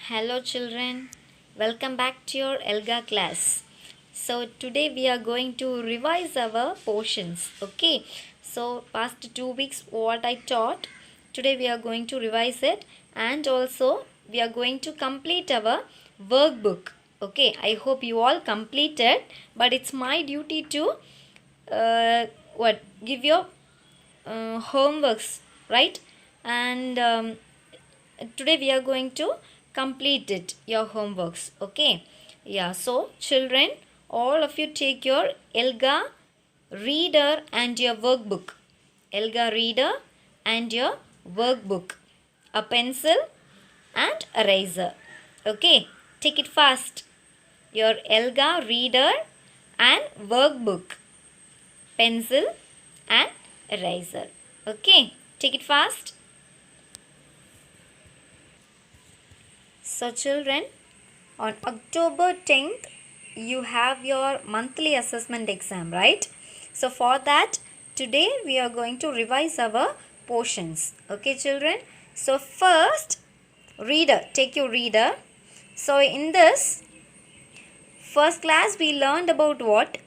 Hello children, welcome back to your Elga class. So today we are going to revise our portions. Okay, so past 2 weeks what I taught, today we are going to revise it and also we are going to complete our workbook. Okay, I hope you all completed, but it's my duty to give your homeworks, right? And today we are going to complete it, your homeworks. Okay, yeah, so children, all of you take your Elga reader and your workbook. Elga reader and your workbook, a pencil and eraser. Okay, take it fast. Your Elga reader and workbook, pencil and eraser. Okay, take it fast. So children, on October 10th, you have your monthly assessment exam, right? So for that, today we are going to revise our portions. Okay children? So first, reader, take your reader. So in this first class, we learned about what?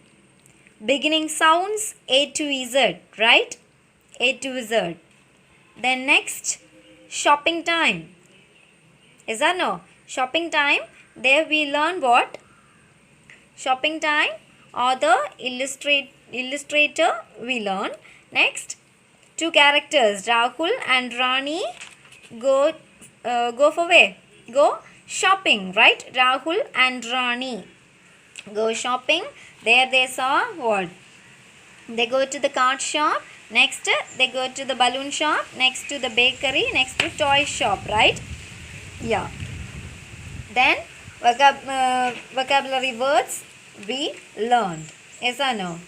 Beginning sounds A to Z, right? A to Z. Then next, shopping time. Is that no? Shopping time. There we learn what? Shopping time or the illustrator we learn. Next, two characters, Rahul and Rani, go for where? Go shopping, right? Rahul and Rani go shopping. There they saw what? They go to the card shop. Next, they go to the balloon shop. Next to the bakery. Next to toy shop, right? Yeah. Then vocabulary words we learned. Yes or no?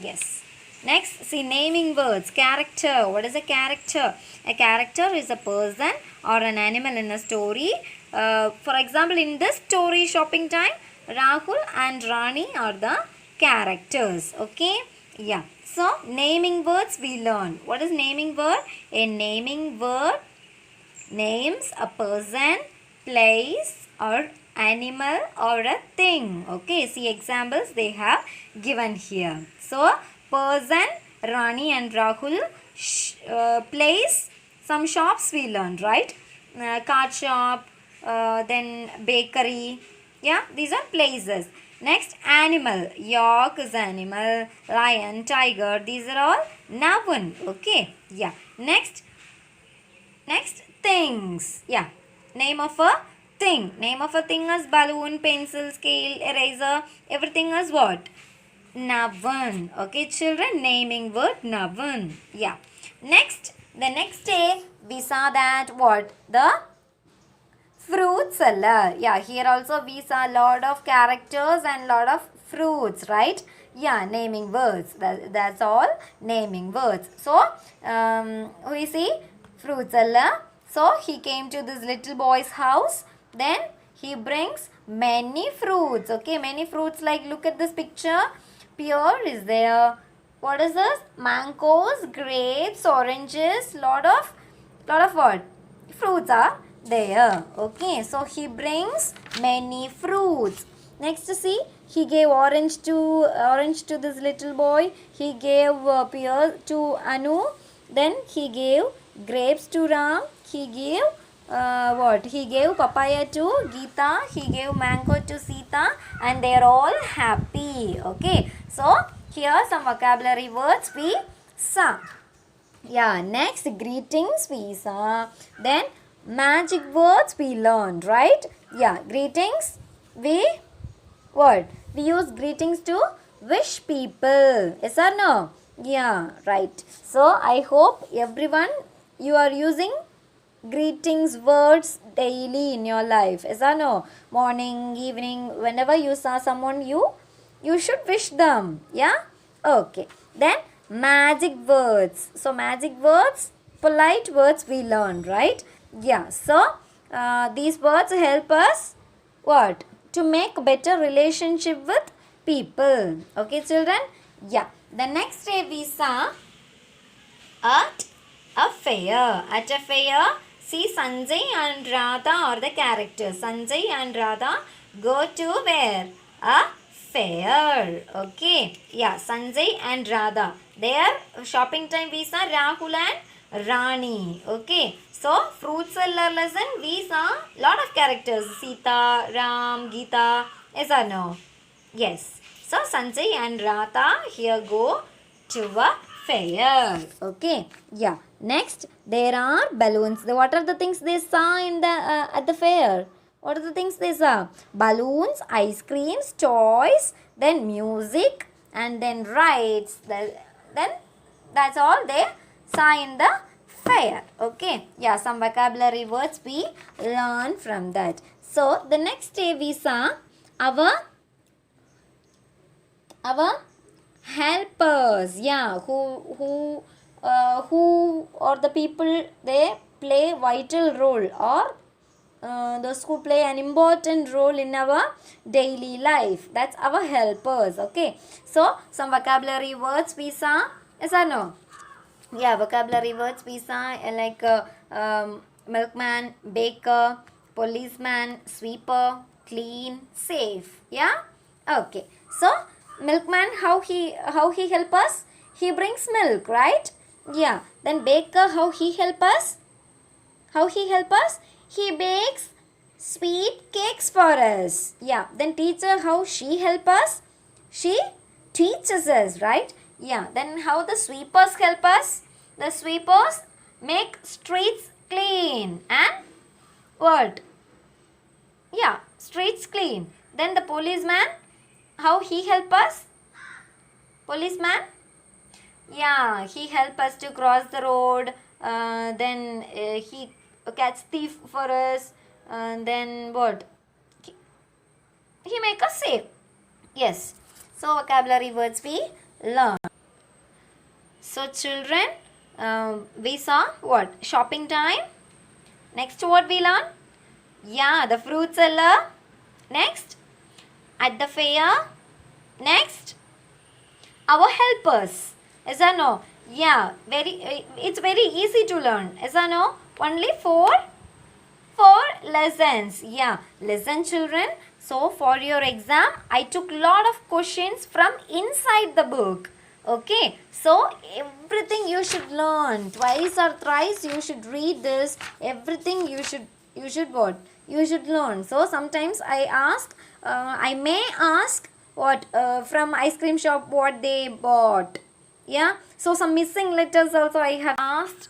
Yes. Next, see naming words. Character. What is a character? A character is a person or an animal in a story. For example, in this story shopping time, Rahul and Rani are the characters. Okay? Yeah. So, naming words we learn. What is naming word? A naming word names a person, place or animal or a thing. Okay, see examples they have given here. So, person, Rani and Rahul, place, some shops we learned, right? Card shop, then bakery. Yeah, these are places. Next, animal. Yak is animal, lion, tiger. These are all noun. Okay, yeah. Next, things. Yeah. Name of a thing. Name of a thing is balloon, pencil, scale, eraser. Everything is what? Noun. Okay, children. Naming word noun. Yeah. Next, the next day we saw that what? The fruit seller. Yeah, here also we saw a lot of characters and lot of fruits, right? Yeah, naming words. That's all naming words. So, we see fruit seller. So, he came to this little boy's house. Then, he brings many fruits. Okay, many fruits like look at this picture. Pear is there. What is this? Mangoes, grapes, oranges. Lot of what? Fruits are there. Okay, so he brings many fruits. Next, see, he gave orange to this little boy. He gave pear to Anu. Then he gave grapes to Ram. He gave what? He gave papaya to Geeta. He gave mango to Sita, and they are all happy. Okay, so here are some vocabulary words we saw. Yeah, next greetings we saw. Then magic words we learned, right? Yeah, greetings we what? We use greetings to wish people. Yes or no? Yeah, right. So I hope everyone you are using greetings words daily in your life. Yes or no? Morning, evening, whenever you saw someone you should wish them. Yeah? Okay. Then magic words. So magic words, polite words we learned, right? Yeah. So these words help us what? To make better relationship with people. Okay children? Yeah. The next day we saw at a fair. At a fair, See, Sanjay and Radha are the characters. Sanjay and Radha go to where? A fair. Okay. Yeah, Sanjay and Radha. Their shopping time we saw Rahul and Rani. Okay. So, fruit seller lesson we saw lot of characters. Sita, Ram, Geeta. Yes or no? Yes. So, Sanjay and Radha here go to a fair. Okay. Yeah. Next, there are balloons. What are the things they saw in the at the fair? What are the things they saw? Balloons, ice creams, toys, then music, and then rides. Then that's all they saw in the fair. Okay. Yeah, some vocabulary words we learn from that. So, the next day we saw our helpers. Yeah, who are the people, they play vital role, or those who play an important role in our daily life. That's our helpers. Okay, so some vocabulary words we saw. Yes or no? Yeah, vocabulary words we saw like milkman, baker, policeman, sweeper, clean, safe. Yeah. Okay. So milkman, how he help us? He brings milk, right? Yeah. Then baker, how he help us? How he help us? He bakes sweet cakes for us. Yeah. Then teacher, how she help us? She teaches us, right? Yeah. Then how the sweepers help us? The sweepers make streets clean and what? Yeah, streets clean. Then the policeman, how he help us? Policeman? Yeah, he help us to cross the road. Then he catch thief for us. Then what? He make us safe. Yes. So vocabulary words we learn. So children, we saw what? Shopping time. Next what we learn? Yeah, the fruit seller. Next, at the fair. Next, our helpers. Yes or no? Yeah, it's very easy to learn. Yes or no? Only four lessons. Yeah, listen children. So for your exam, I took lot of questions from inside the book. Okay, so everything you should learn. Twice or thrice you should read this. Everything you should what? You should learn. So sometimes I may ask what from ice cream shop what they bought. Yeah, so some missing letters also I have asked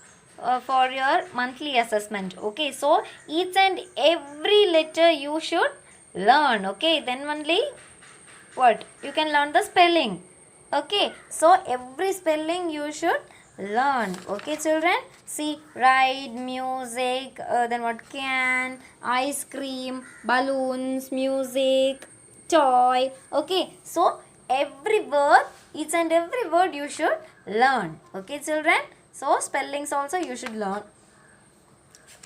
for your monthly assessment. Okay, so each and every letter you should learn. Okay, then only what? You can learn the spelling. Okay, so every spelling you should learn. Okay children, see, ride, music, then what? Can, ice cream, balloons, music, toy. Okay, so every word, each and every word you should learn. Okay children, so spellings also you should learn.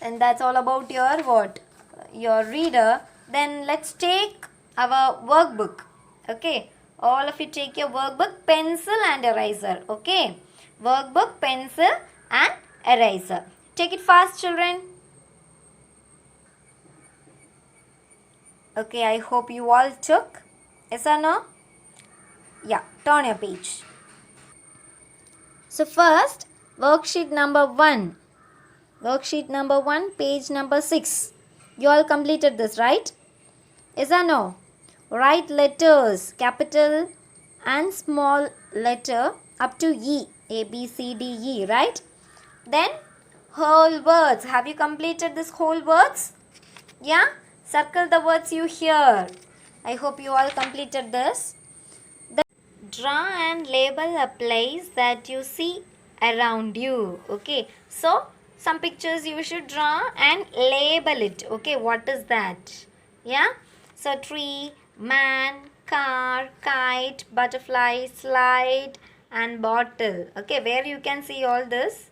And that's all about your what? Your reader. Then let's take our workbook. Okay, all of you take your workbook, pencil and eraser. Okay, workbook, pencil and eraser. Take it fast children. Okay, I hope you all took. Yes or no? Yeah, turn your page. So first, worksheet number 1. Worksheet number 1, page number 6. You all completed this, right? Yes or no? Write letters, capital and small letter up to E. A, B, C, D, E, right? Then whole words. Have you completed this whole words? Yeah? Circle the words you hear. I hope you all completed this. Then draw and label a place that you see around you. Okay. So, some pictures you should draw and label it. Okay. What is that? Yeah? So, tree, man, car, kite, butterfly, slide and bottle. Okay, where you can see all this?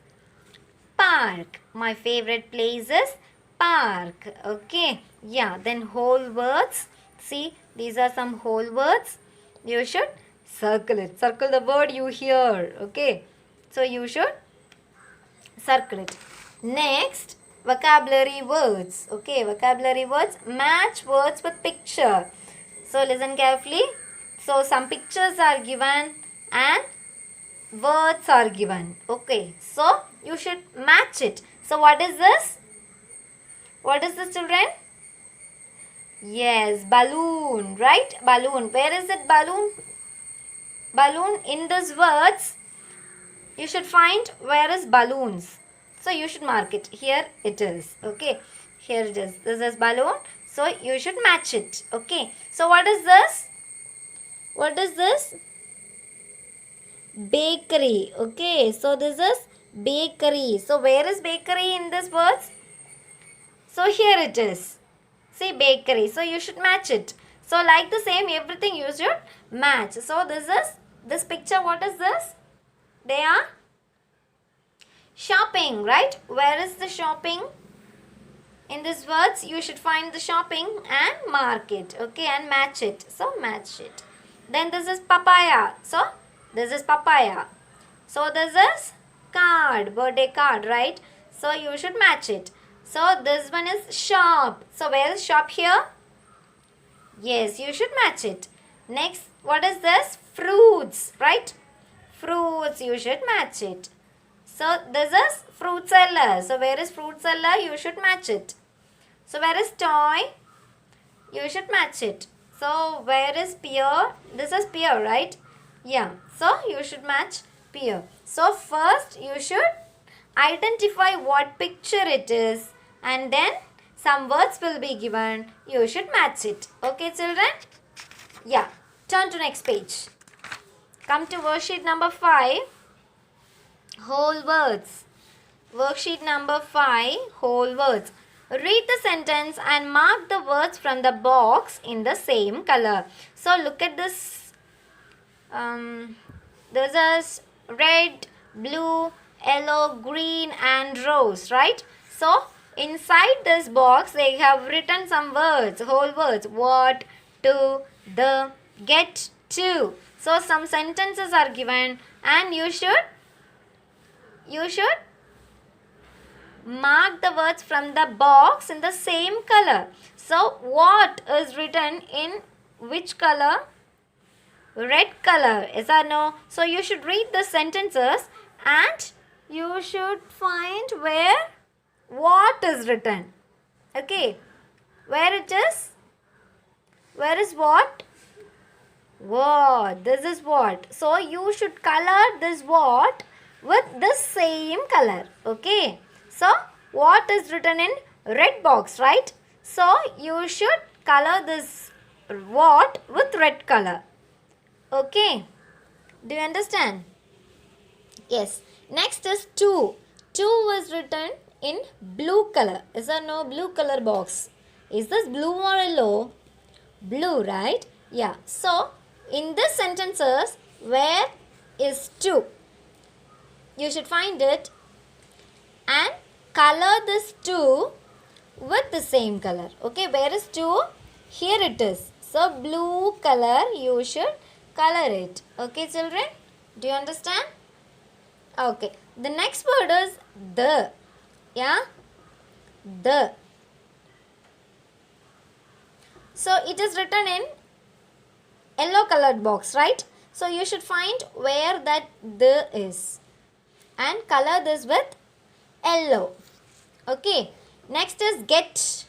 Park. My favorite place is park. Okay, yeah, then whole words. See, these are some whole words. You should circle it. Circle the word you hear. Okay, so you should circle it. Next, vocabulary words. Okay, vocabulary words, match words with picture. So listen carefully. So some pictures are given and words are given. Okay, so you should match it. So what is this? What is this, children? Yes, balloon, right? Balloon. Where is it, balloon? Balloon, in these words, you should find where is balloons. So you should mark it. Here it is. Okay. Here it is. This is balloon. So you should match it. Okay. So what is this? What is this? Bakery. Okay. So this is bakery. So where is bakery in this words? So here it is. See, bakery. So you should match it. So like the same, everything you should match. So this picture, what is this? They are shopping, right? Where is the shopping? In these words, you should find the shopping and mark it. Okay, and match it. So match it. Then this is papaya. So this is papaya. So this is card, birthday card, right? So you should match it. So this one is shop. So where is shop here? Yes, you should match it. Next, what is this? Fruits, right? Fruits, you should match it. So this is fruit seller. So where is fruit seller? You should match it. So where is toy? You should match it. So where is pear? This is pear, right? Yeah. So you should match pear. So first you should identify what picture it is, and then some words will be given. You should match it. Okay, children? Yeah. Turn to next page. Come to worksheet number 5. Whole words. Worksheet number 5. Whole words. Read the sentence and mark the words from the box in the same color. So look at this. This is red, blue, yellow, green and rose, right? So inside this box they have written some words, whole words. What, to, the, get, to. So some sentences are given and you should mark the words from the box in the same color. So what is written in which color? Red color. Yes or no? So you should read the sentences and you should find where what is written. Okay. Where it is? Where is what? What? This is what. So you should color this what with the same color. Okay. So what is written in red box, right? So you should color this what with red color. Okay. Do you understand? Yes. Next is to. To is written in blue color. Is there no blue color box? Is this blue or yellow? Blue, right? Yeah. So in this sentences, where is to? You should find it and color this to with the same color. Okay, where is to? Here it is. So blue color, you should color it. Okay, children? Do you understand? Okay. The next word is the. Yeah? The. So it is written in yellow colored box, right? So you should find where that the is and color this with yellow. Okay. Next is get.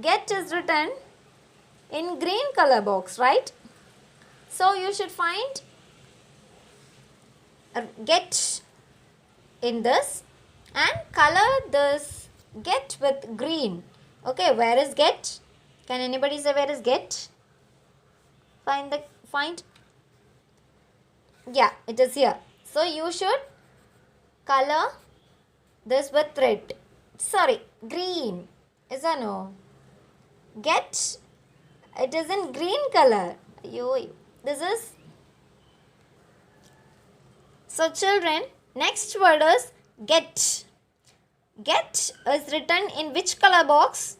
Get is written in green color box, right? So you should find get in this and color this get with green. Okay, where is get? Can anybody say where is get? Find. Yeah, it is here. So you should color this with red. Sorry, green. Is or no? Get. It is in green color. This is. So children, next word is get. Get is written in which color box?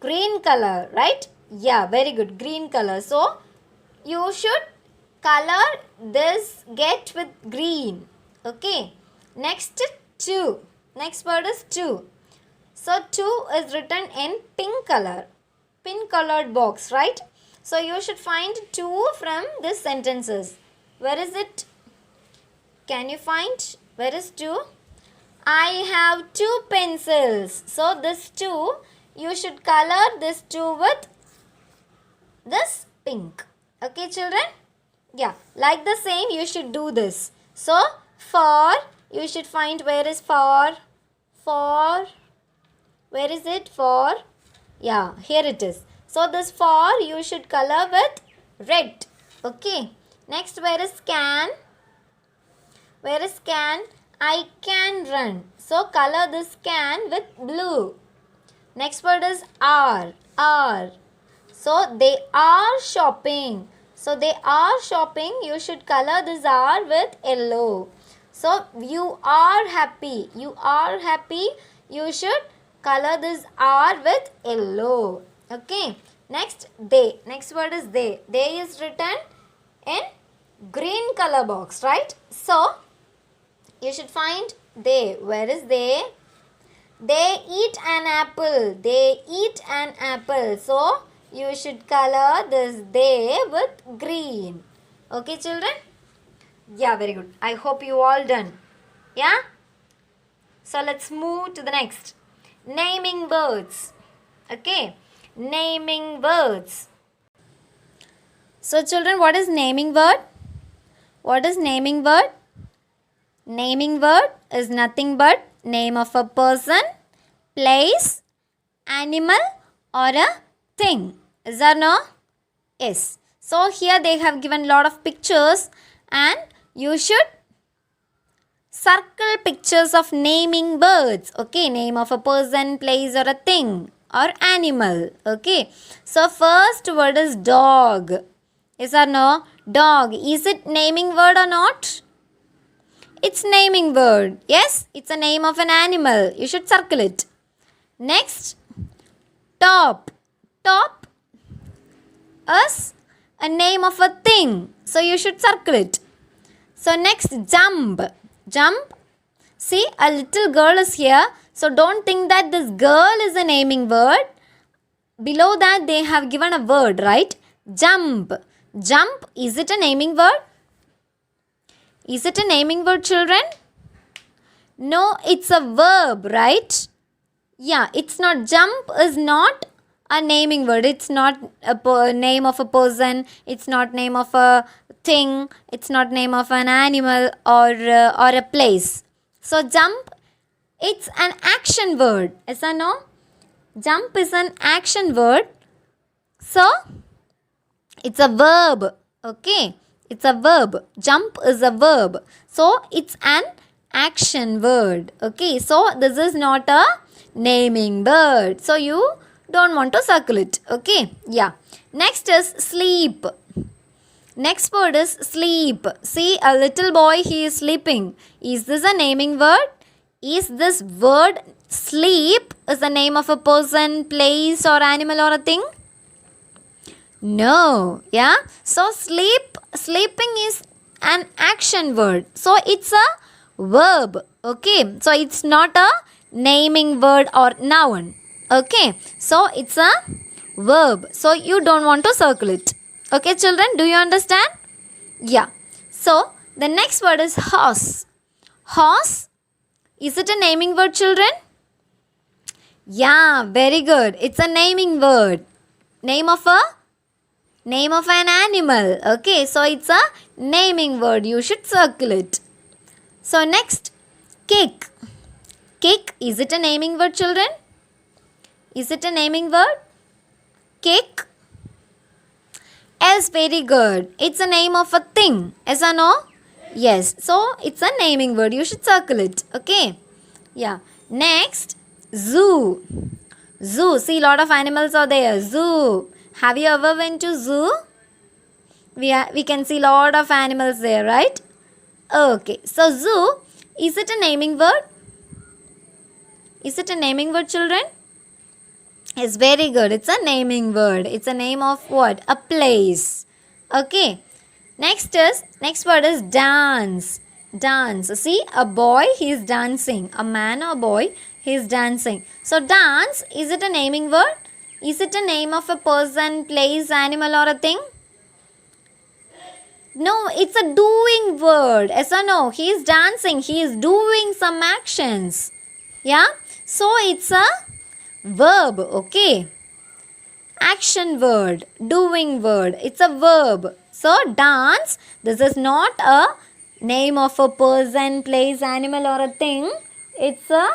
Green color, right? Yeah, very good. Green color. So you should color this get with green. Okay. Next, to. Next word is two. So two is written in pink color. Pink colored box, right? So you should find two from this sentences. Where is it? Can you find? Where is two? I have two pencils. So this two, you should color this two with this pink. Okay, children? Yeah, like the same you should do this. So for, you should find where is for. For, where is it? For, yeah, here it is. So this for you should color with red. Okay. Next, where is can? Where is can? I can run. So color this can with blue. Next word is are. Are. So they are shopping. So they are shopping. You should color this are with yellow. So you are happy. You are happy. You should color this are with yellow. Okay. Next, they. Next word is they. They is written in green color box, right? So you should find they. Where is they? They eat an apple. They eat an apple. So you should color this they with green. Okay, children? Yeah, very good. I hope you all done. Yeah? So let's move to the next. Naming birds. Okay. Naming birds. So children, what is naming word? What is naming word? Naming word is nothing but name of a person, place, animal or a thing. Is that no? Yes. So here they have given lot of pictures and you should circle pictures of naming birds. Okay, name of a person, place or a thing or animal. Okay. So first word is dog. Yes or no? Dog. Is it naming word or not? It's naming word. Yes, it's a name of an animal. You should circle it. Next, top. Top is a name of a thing. So you should circle it. So next, jump. Jump. See, a little girl is here. So don't think that this girl is a naming word. Below that they have given a word, right? Jump. Jump. Is it a naming word? Is it a naming word, children? No, it's a verb, right? Yeah, it's not. Jump is not a naming word. It's not a name of a person. It's not name of a thing. It's not name of an animal or a place. So jump, it's an action word. Yes or no? Jump is an action word. So it's a verb. Okay. It's a verb. Jump is a verb. So it's an action word. Okay. So this is not a naming word. So you don't want to circle it. Okay. Yeah. Next is sleep. Next word is sleep. See, a little boy, he is sleeping. Is this a naming word? Is this word sleep is the name of a person, place or animal or a thing? No. Yeah. So sleeping is an action word. So it's a verb. Okay. So it's not a naming word or noun. Okay. So it's a verb. So you don't want to circle it. Okay, children. Do you understand? Yeah. So the next word is horse. Horse. Is it a naming word, children? Yeah. Very good. It's a naming word. Name of an animal. Okay, so it's a naming word. You should circle it. So next, cake. Cake, is it a naming word, children? Is it a naming word? Cake? Yes, very good. It's a name of a thing. Yes or no? Yes. So it's a naming word. You should circle it. Okay. Yeah. Next, zoo. Zoo. See, lot of animals are there. Zoo. Have you ever went to zoo? We can see lot of animals there, right? Okay. So zoo, is it a naming word? Is it a naming word, children? Yes, very good. It's a naming word. It's a name of what? A place. Okay. Next word is dance. Dance. See, a boy, he is dancing. A man or boy, he is dancing. So, dance, is it a naming word? Is it a name of a person, place, animal, or a thing? No, it's a doing word. Yes or no? He is dancing. He is doing some actions. Yeah? So, it's a verb. Okay? Action word. Doing word. It's a verb. So, dance, this is not a name of a person, place, animal, or a thing. It's a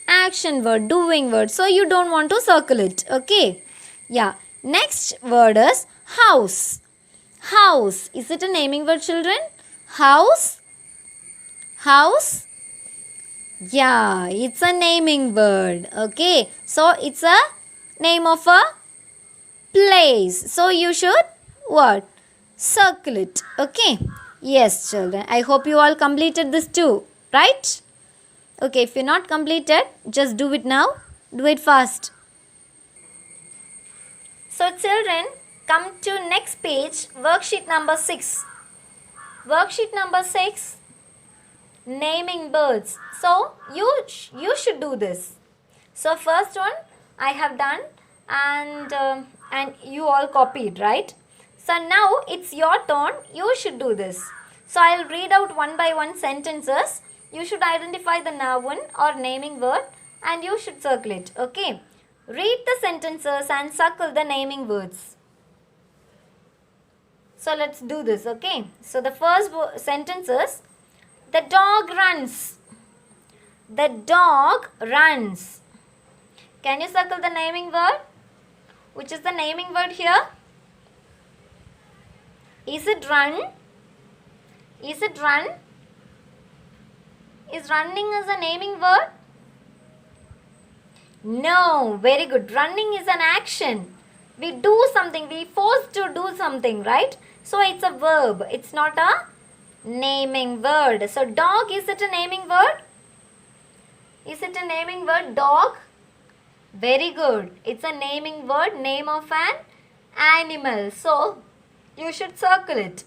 action word, doing word. So, you don't want to circle it. Okay? Yeah. Next word is house. House. Is it a naming word, children? House? House? Yeah, it's a naming word. Okay. So, it's a name of a place. So, you should what? Circle it. Okay. Yes, children. I hope you all completed this too. Right? Okay. If you're not completed, just do it now. Do it fast. So, children, come to next page, worksheet number 6. Worksheet number 6, naming birds. So, you should do this. So, first one I have done and you all copied, right? So, now it's your turn. You should do this. So, I'll read out one by one sentences. You should identify the noun or naming word and you should circle it. Okay? Read the sentences and circle the naming words. So let's do this, okay? So the first sentence is, the dog runs. The dog runs. Can you circle the naming word? Which is the naming word here? Is it run? Is it run? Is running as a naming word? No, very good. Running is an action. We do something, we forced to do something, right? So it's a verb. It's not a naming word. So dog, is it a naming word? Is it a naming word, dog? Very good. It's a naming word, name of an animal. So you should circle it.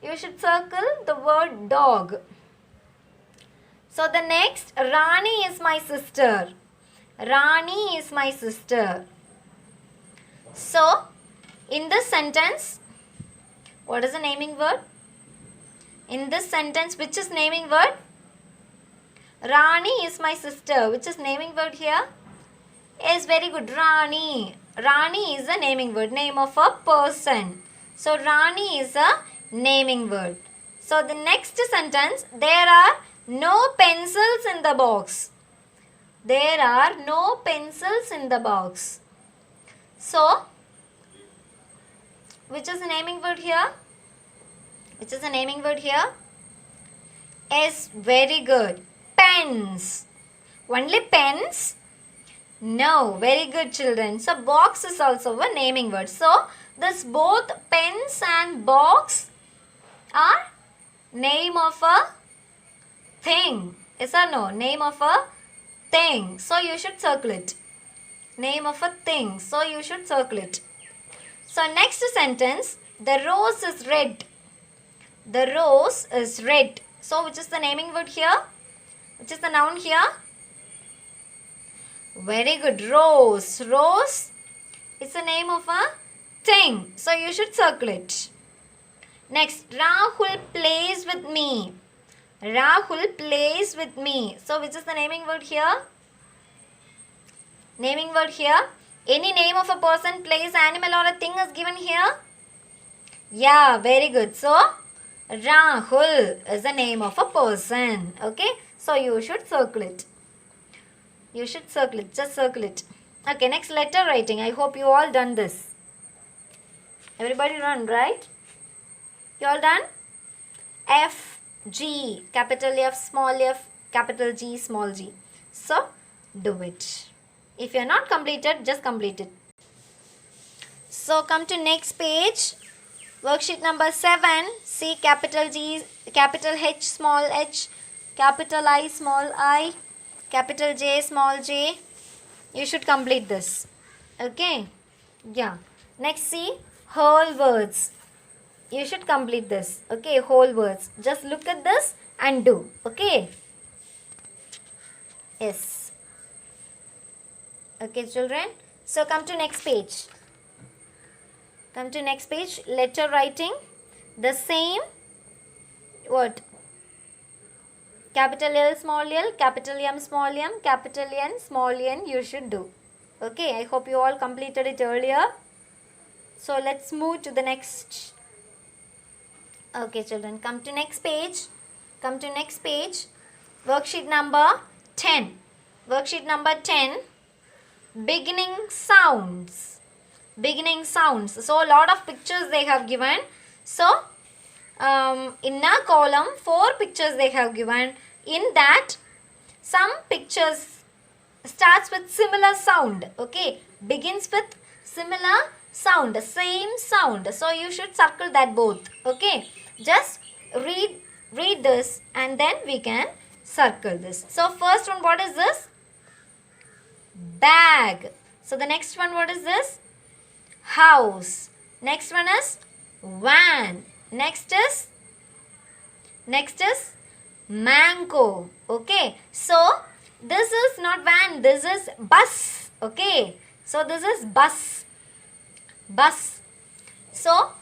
You should circle the word dog. So the next, Rani is my sister. Rani is my sister. So, in this sentence, what is the naming word? In this sentence, which is naming word? Rani is my sister. Which is naming word here? Yes, very good. Rani. Rani is a naming word, name of a person. So, Rani is a naming word. So, the next sentence, there are no pencils in the box. There are no pencils in the box. So, which is the naming word here? Which is the naming word here? Yes, very good. Pens. Only pens? No, very good children. So, box is also a naming word. So, this both pens and box are name of a thing. Yes or no? Name of a thing. So, you should circle it. Name of a thing. So, you should circle it. So, next sentence, the rose is red. The rose is red. So, which is the naming word here? Which is the noun here? Very good. Rose. Rose is the name of a thing. So, you should circle it. Next, Rahul plays with me. Rahul plays with me. So, which is the naming word here? Naming word here. Any name of a person, place, animal or a thing is given here? Yeah, very good. So, Rahul is the name of a person. Okay. So, you should circle it. You should circle it. Just circle it. Okay, next letter writing. I hope you all done this. Everybody done, right? You all done? F, G, capital F, small f, capital G, small g. So, do it. If you are not completed, just complete it. So, come to next page. Worksheet number 7. See capital G, capital H, small h, capital I, small I, capital J, small j. You should complete this. Okay. Yeah. Next, see whole words. You should complete this. Okay. Whole words. Just look at this and do. Okay. Yes. Okay, children. So come to next page. Come to next page. Letter writing. The same. What? Capital L, small l, capital M, small m, capital N, small n you should do. Okay, I hope you all completed it earlier. So let's move to the next. Okay, children, come to next page. Come to next page. Worksheet number 10. Worksheet number 10. Beginning sounds. Beginning sounds. So a lot of pictures they have given. So in a column 4 pictures they have given. In that some pictures starts with similar sound. Okay, begins with similar sound, same sound. So you should circle that both. Okay, just read this and then we can circle this. So first one, what is this? Bag. So the next one, what is this? House. Next one is van. Next is mango. Okay, so this is not van, this is bus. Okay, so this is bus. So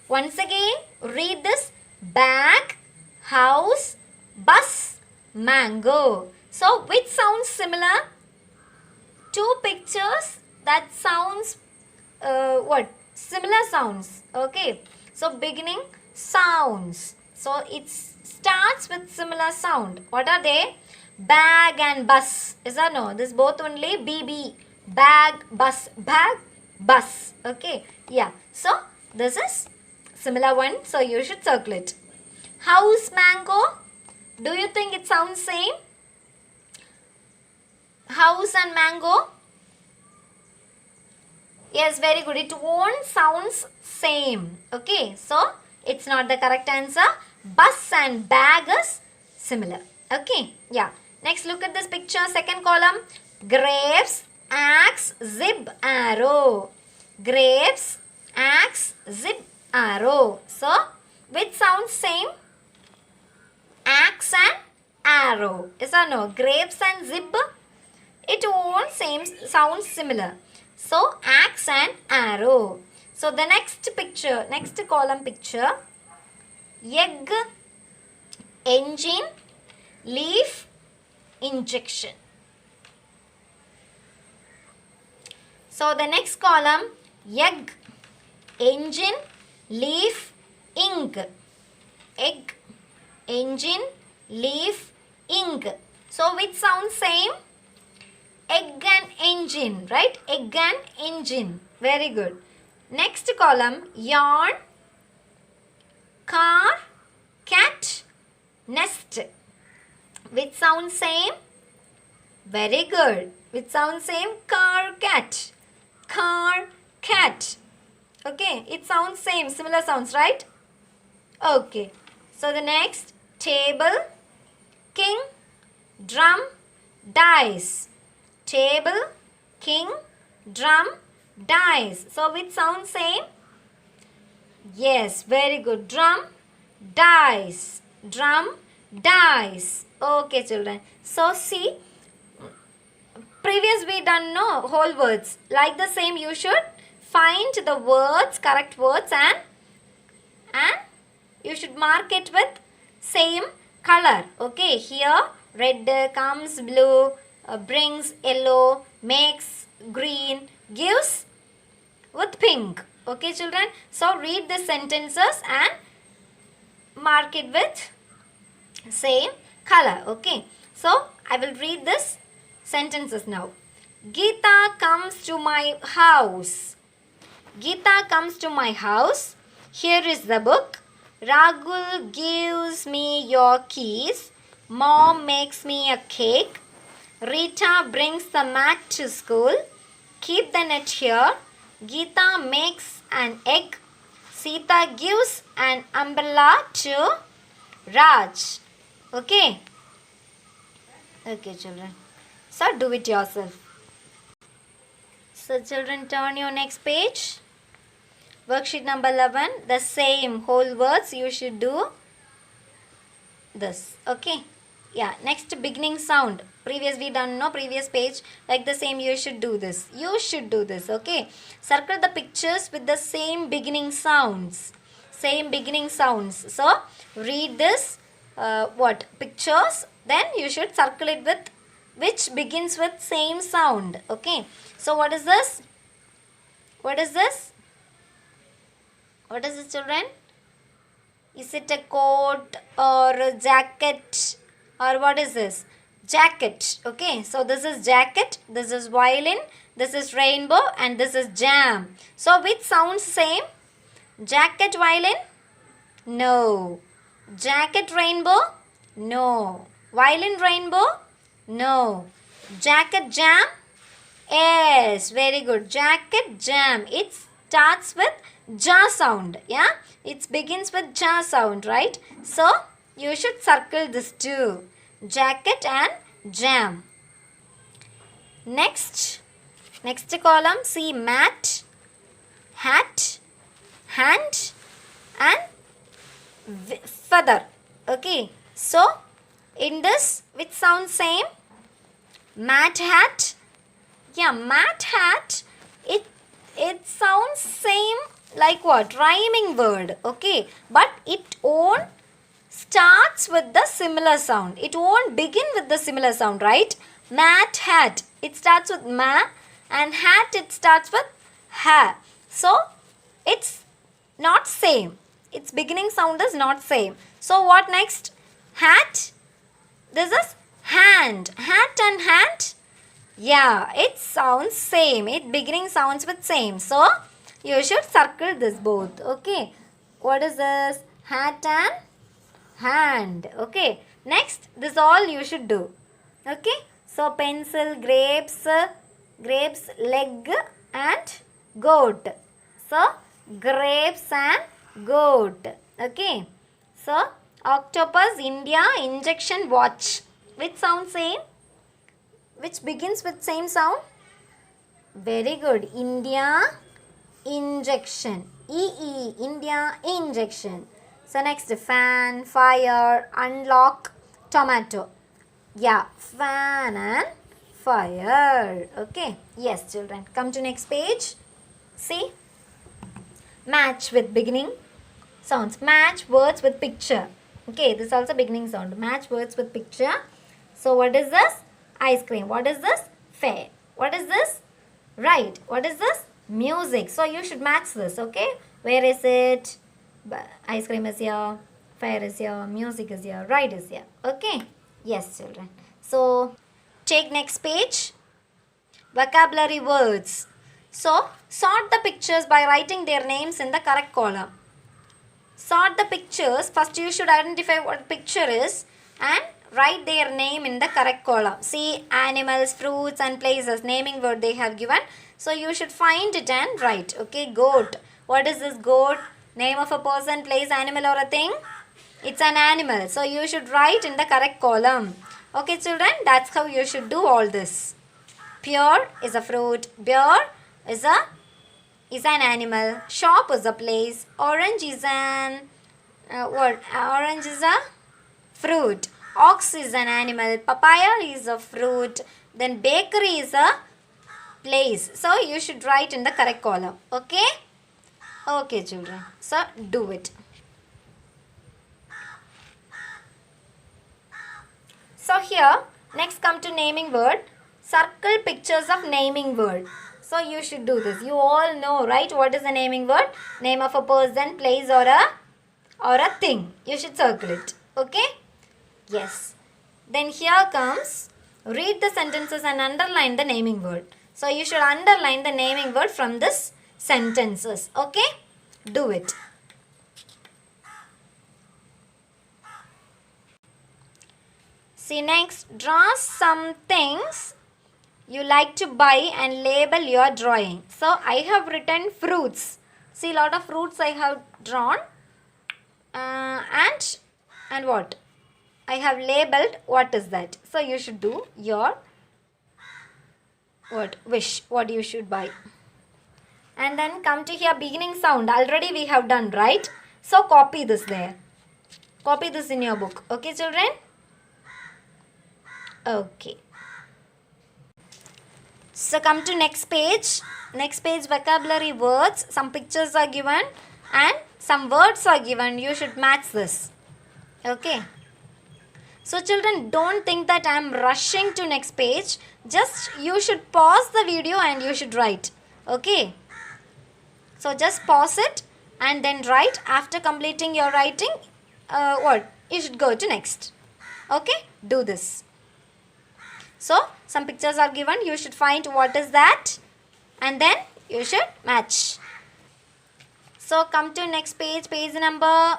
once again read this: bag, house, bus, mango. So which sounds similar? Two pictures that sounds what? Similar sounds. Okay, so beginning sounds. So it starts with similar sound. What are they? Bag and bus. Is that no? This both only BB. Bag, bus. Bag, bus. Okay. Yeah. So this is similar one. So you should circle it. House, mango. Do you think it sounds same? House and mango. Yes, very good. It won't sounds same. Okay. So it's not the correct answer. Bus and bag is similar. Okay. Yeah. Next, look at this picture. Second column. Grapes, axe, zip, arrow. Grapes, axe, zip, arrow. So, which sounds same? Axe and arrow. Is or no? Grapes and zip. It won't same sounds similar. So, axe and arrow. So, the next picture, next column picture. Egg, engine, leaf, injection. So the next column, egg, engine, leaf, ink. Egg, engine, leaf, ink. So which sounds same? Egg and engine, right? Egg and engine. Very good. Next column, yarn, car, cat, nest. Which sounds same? Very good. Which sounds same? Car, cat. Car, cat. Okay, it sounds same. Similar sounds, right? Okay. So the next, table, king, drum, dice. Table, king, drum, dice. So which sounds same? Yes, very good. Drum, dice. Drum, dice. Okay, children. So see, previous we done no whole words. Like the same, you should find the words, correct words, and you should mark it with same color. Okay, here red comes blue, brings yellow, makes green, gives with pink. Okay, children. So read the sentences and mark it with same color. Okay, so I will read this sentences now. Geeta comes to my house. Geeta comes to my house. Here is the book. Ragul gives me your keys. Mom makes me a cake. Rita brings the mat to school. Keep the net here. Geeta makes an egg. Sita gives an umbrella to Raj. Okay. Okay, children. So, do it yourself. So, children, turn your next page. Worksheet number 11. The same whole words you should do. this. Okay. Yeah, next beginning sound. Previous we done, no, previous page. Like the same, you should do this. You should do this. Okay. Circle the pictures with the same beginning sounds. Same beginning sounds. So read this. What pictures? Then you should circle it with which begins with same sound. Okay. So what is this? What is this? What is this, children? Is it a coat or a jacket or what is this? Jacket. Okay, so this is jacket, this is violin, this is rainbow and this is jam. So which sounds same? Jacket violin? No. Jacket rainbow? No. Violin rainbow? No. Jacket jam? Yes, very good. Jacket jam. It starts with ja sound. Yeah, it begins with ja sound, right? So you should circle this too. Jacket and jam. Next column, see mat, hat, hand and feather. Okay, so in this which sounds same? Mat hat. Yeah, mat hat. It sounds same like what? Rhyming word. Okay, but it won't starts with the similar sound. It won't begin with the similar sound, right? Mat hat. It starts with ma and hat it starts with ha. So it's not same. Its beginning sound is not same. So what next? Hat. This is hand. Hat and hand. Yeah, it sounds same. It beginning sounds with same. So you should circle this both. Okay. What is this? Hat and hand. Okay. Next, this all you should do. Okay. So pencil, grapes, leg and goat. So grapes and goat. Okay. So octopus, India, injection, watch. Which sound same? Which begins with same sound? Very good. India, injection. India, injection. So next, fan, fire, unlock, tomato. Yeah, fan and fire. Okay. Yes, children. Come to next page. See? Match with beginning sounds. Match words with picture. Okay, this is also beginning sound. Match words with picture. So what is this? Ice cream. What is this? Fair. What is this? Right. What is this? Music. So you should match this. Okay. Where is it? Ice cream is here. Fair is here. Music is here. Right is here. Okay. Yes, children. So take next page. Vocabulary words. So sort the pictures by writing their names in the correct column. Sort the pictures. First you should identify what picture is and write their name in the correct column. See, animals, fruits and places, naming word they have given. So you should find it and write. Okay, goat. What is this goat? Name of a person, place, animal or a thing? It's an animal. So you should write in the correct column. Okay, children, that's how you should do all this. Pear is a fruit. Bear is an animal. Shop is a place. Orange is an orange is a fruit. Ox is an animal. Papaya is a fruit. Then bakery is a place. So you should write in the correct column. Okay? Okay, children. So do it. So here, next come to naming word. Circle pictures of naming word. So you should do this. You all know, right? What is the naming word? Name of a person, place or a thing. You should circle it. Okay? Yes. Then here comes, read the sentences and underline the naming word. So you should underline the naming word from this sentences. Okay? Do it. See next, draw some things you like to buy and label your drawing. So I have written fruits. See, lot of fruits I have drawn and what? I have labeled what is that. So you should do your wish, what you should buy. And then come to here beginning sound. Already we have done, right? So copy this there. Copy this in your book. Okay, children? Okay. So come to next page. Next page, vocabulary words. Some pictures are given and some words are given. You should match this. Okay. So children, don't think that I am rushing to next page. Just you should pause the video and you should write. Okay. So just pause it and then write. After completing your writing, you should go to next. Okay. Do this. So some pictures are given. You should find what is that and then you should match. So come to next page. Page number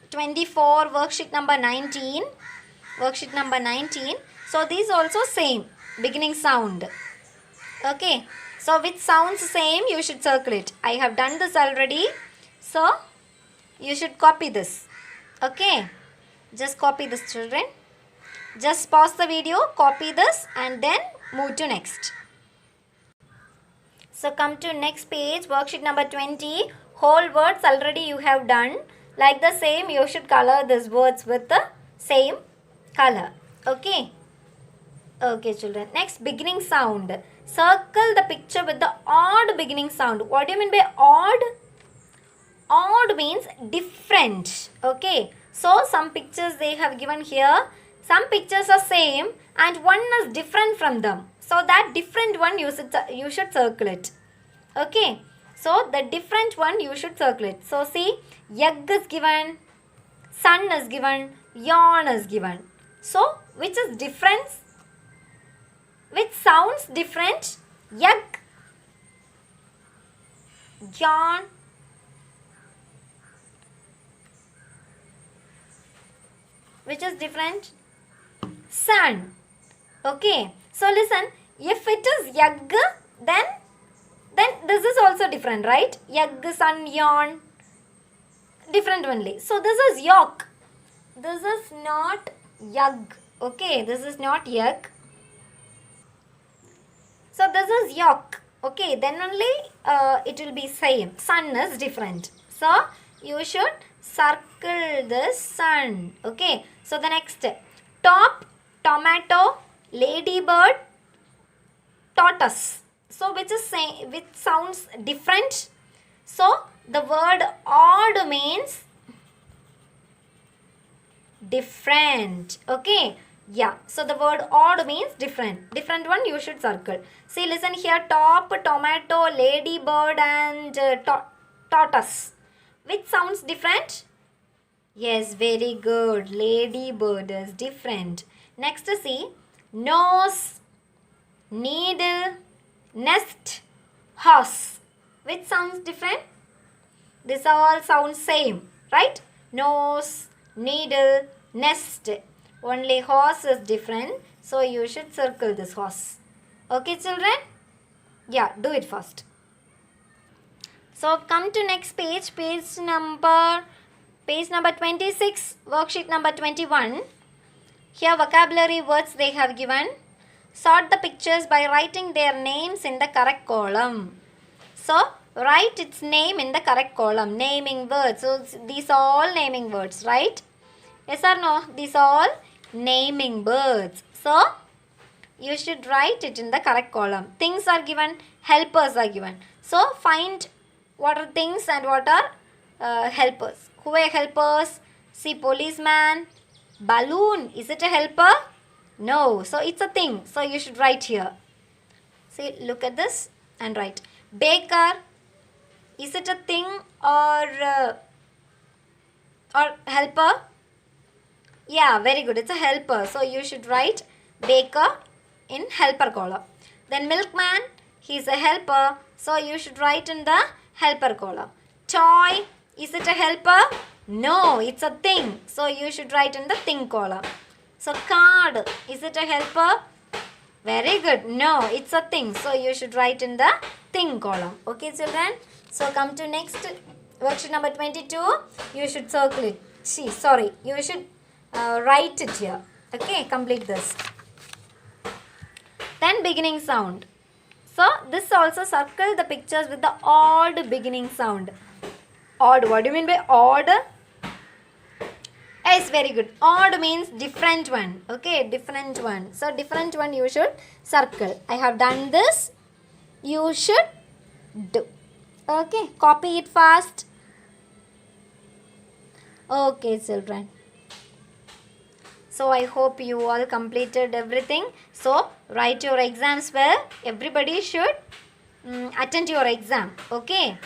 24, worksheet number 19. Worksheet number 19. So these also same. Beginning sound. Okay. So which sounds same, you should circle it. I have done this already. So you should copy this. Okay. Just copy this, children. Just pause the video, copy this and then move to next. So come to next page, worksheet number 20. Whole words already you have done. Like the same, you should color these words with the same color. Okay. Okay, children. Next, beginning sound. Circle the picture with the odd beginning sound. What do you mean by odd? Odd means different. Okay. So, some pictures they have given here. Some pictures are same and one is different from them. So, that different one you should circle it. Okay. So, the different one you should circle it. So, see, egg is given, sun is given, yawn is given. So, which is different? Which sounds different? Egg, yawn, which is different? Sun. Okay. So listen, if it is egg, then this is also different, right? Egg, sun, yawn. Different only. So this is yolk. This is not egg. Okay. This is not egg. So this is yolk. Okay. Then only it will be same. Sun is different. So you should circle the sun. Okay. So the next, top, tomato, ladybird, tortoise. So which sounds different? So the word odd means different. Okay. Yeah. So the word odd means different. Different one you should circle. See, listen here. Top, tomato, ladybird and tortoise. Which sounds different? Yes, very good. Ladybird is different. Next, see, nose, needle, nest, horse. Which sounds different? This all sounds same, right? Nose, needle, nest. Only horse is different. So you should circle this horse. Okay, children? Yeah, do it first. So come to next page. Page number 26, worksheet number 21. Here vocabulary words they have given. Sort the pictures by writing their names in the correct column. So, write its name in the correct column. Naming words. So, these are all naming words, right? Yes or no? These are all naming words. So, you should write it in the correct column. Things are given, helpers are given. So, find what are things and what are helpers. Who are helpers? See, policeman, balloon. Is it a helper? No. So, it's a thing. So, you should write here. See, look at this and write. Baker. Is it a thing or helper? Yeah, very good. It's a helper. So, you should write baker in helper column. Then milkman. He's a helper. So, you should write in the helper column. Toy. Is it a helper? No, it's a thing. So, you should write in the thing column. So, card. Is it a helper? Very good. No, it's a thing. So, you should write in the thing column. Okay, children? So, come to next worksheet number 22. You should circle it. You should write it here. Okay, complete this. Then, beginning sound. So, this also circle the pictures with the odd beginning sound. Odd. What do you mean by odd? Yes, very good. Odd means different one. Okay, different one. So different one you should circle. I have done this. You should do. Okay, copy it fast. Okay, children. So I hope you all completed everything. So write your exams well. Everybody should attend your exam. Okay.